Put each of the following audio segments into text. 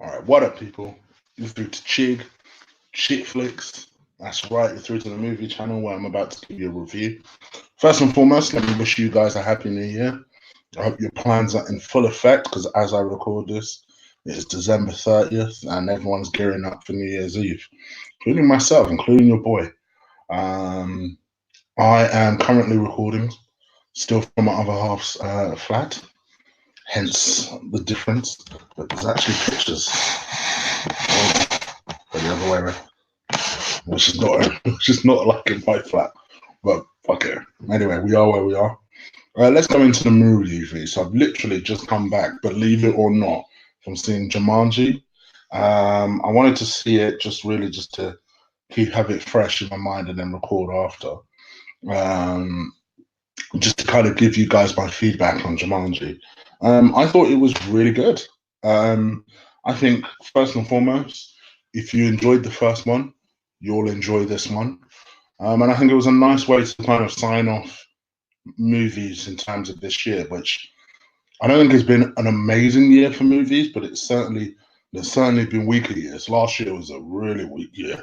All right, what up, people? You're through to Chig, Chick Flicks. That's right, you're through to the movie channel where I'm about to give you a review. First and foremost, let me wish you guys a happy new year. I hope your plans are in full effect because as I record this, it is December 30th and everyone's gearing up for New Year's Eve, including myself, including your boy. I am currently recording still from my other half's flat, hence the difference. But there's actually pictures. The other way around, which is not like in my flat, but fuck it. Anyway, we are where we are. Let's go into the movie review. So I've literally just come back, believe it or not, from seeing Jumanji. I wanted to see it just to have it fresh in my mind and then record after. Just to kind of give you guys my feedback on Jumanji. I thought it was really good. I think first and foremost, if you enjoyed the first one, you'll enjoy this one. And I think it was a nice way to kind of sign off movies in terms of this year, which I don't think has been an amazing year for movies, but there's certainly been weaker years. Last year was a really weak year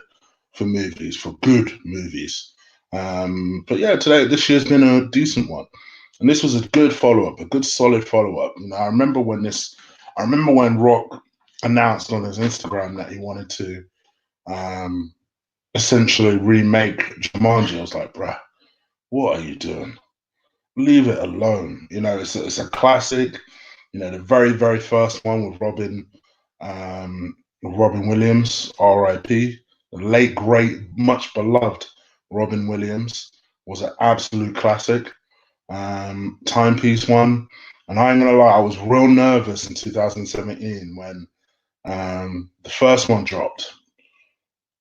for movies, for good movies. But yeah, this year's been a decent one. And this was a good follow-up, a good solid follow-up. You know, I remember when Rock announced on his Instagram that he wanted to essentially remake Jumanji. I was like, bruh, what are you doing? Leave it alone. You know, it's a classic. You know, the very, very first one with Robin Williams, R.I.P. The late, great, much beloved Robin Williams was an absolute classic. Timepiece one. And I ain't gonna lie, I was real nervous in 2017 when the first one dropped.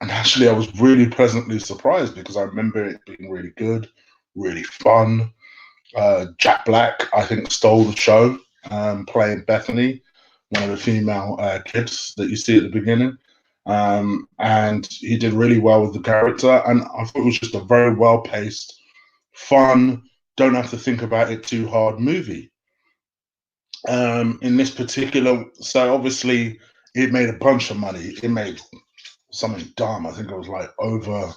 And actually, I was really pleasantly surprised because I remember it being really good, really fun. Jack Black, I think, stole the show, playing Bethany, one of the female kids that you see at the beginning. And he did really well with the character. And I thought it was just a very well-paced, fun, don't have to think about it too hard movie. In this particular, so obviously it made a bunch of money. It made something dumb. I think it was like over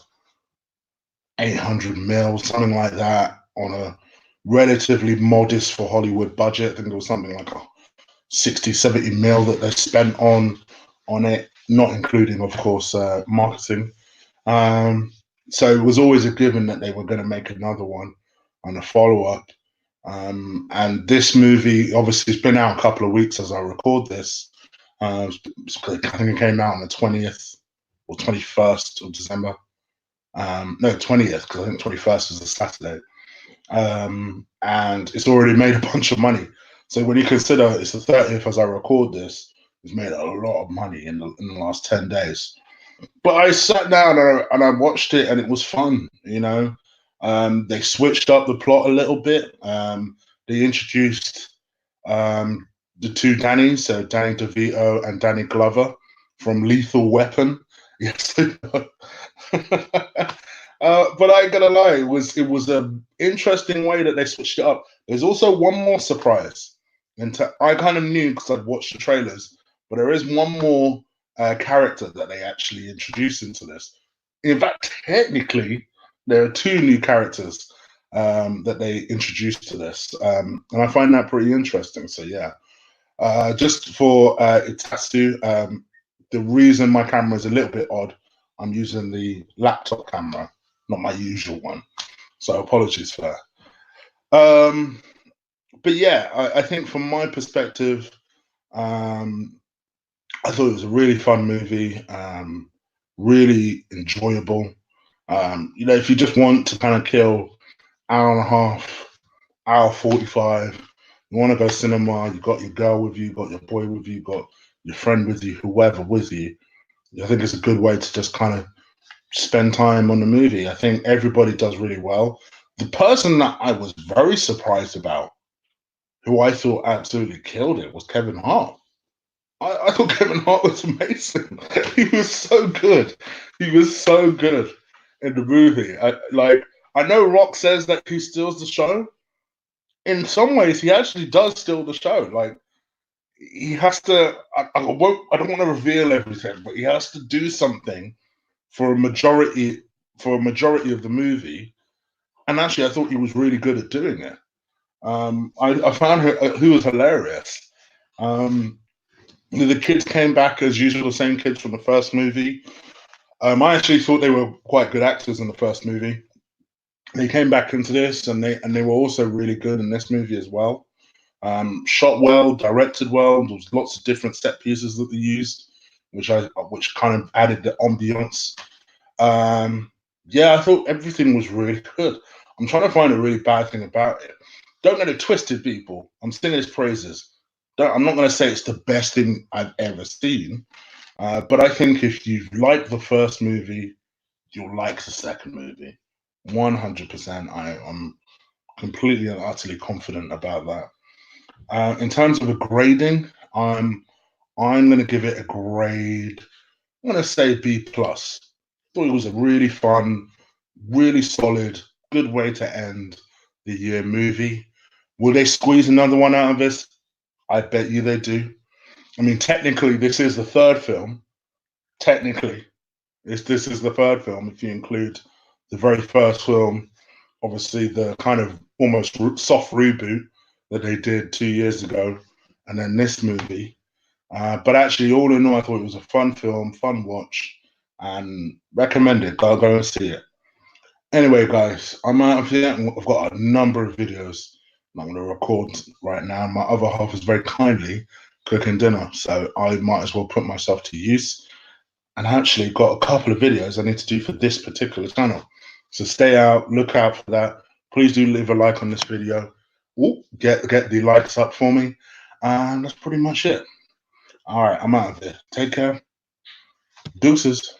800 mil, something like that, on a relatively modest for Hollywood budget. I think it was something like a 60, 70 mil that they spent on it, not including, of course, marketing. So it was always a given that they were going to make another one and a follow-up. And this movie, obviously, it's been out a couple of weeks as I record this. I think it came out on the 20th or 21st of December. No, 20th, because I think 21st was a Saturday. And it's already made a bunch of money. So when you consider it's the 30th as I record this, it's made a lot of money in the last 10 days. But I sat down and I watched it and it was fun, you know. They switched up the plot a little bit. They introduced the two Dannys, so Danny DeVito and Danny Glover from Lethal Weapon. Yes, but I ain't gonna lie, it was an interesting way that they switched it up. There's also one more surprise, and I kind of knew because I'd watched the trailers, but there is one more character that they actually introduced into this. In fact, technically, there are two new characters that they introduced to this, and I find that pretty interesting. So yeah, just for Itatsu, the reason my camera is a little bit odd, I'm using the laptop camera, not my usual one. So apologies for that. But yeah, I think from my perspective, I thought it was a really fun movie, really enjoyable. You know, if you just want to kind of kill hour and a half, hour 45, you want to go cinema, you got your girl with you, you got your boy with you, you got your friend with you, whoever with you, I think it's a good way to just kind of spend time on the movie. I think everybody does really well. The person that I was very surprised about, who I thought absolutely killed it, was Kevin Hart. I thought Kevin Hart was amazing. He was so good. He was so good in the movie. I know Rock says that he steals the show. In some ways, he actually does steal the show. Like, he has to. I won't. I don't want to reveal everything, but he has to do something for a majority of the movie. And actually, I thought he was really good at doing it. I found who was hilarious. The kids came back as usual, the same kids from the first movie. I actually thought they were quite good actors in the first movie. They came back into this, and they were also really good in this movie as well. Shot well, directed well. There was lots of different set pieces that they used, which kind of added the ambiance. Yeah, I thought everything was really good. I'm trying to find a really bad thing about it. Don't get it twisted, people. I'm singing his praises. I'm not going to say it's the best thing I've ever seen, but I think if you like the first movie, you'll like the second movie. 100%. I'm completely and utterly confident about that. In terms of a grading, I'm going to give it a grade. I'm going to say B plus. Thought it was a really fun, really solid, good way to end the year movie. Will they squeeze another one out of this? I bet you they do. I mean, technically, this is the third film. Technically, this is the third film if you include the very first film, obviously the kind of almost soft reboot that they did 2 years ago, and then this movie. But actually, all in all, I thought it was a fun film, fun watch, and recommend it. Go and see it. Anyway, guys, I'm out of here. I've got a number of videos I'm going to record right now. My other half is very kindly cooking dinner, so I might as well put myself to use. And I actually got a couple of videos I need to do for this particular channel. So stay out, look out for that. Please do leave a like on this video. Ooh, get the likes up for me. And that's pretty much it. All right, I'm out of here. Take care. Deuces.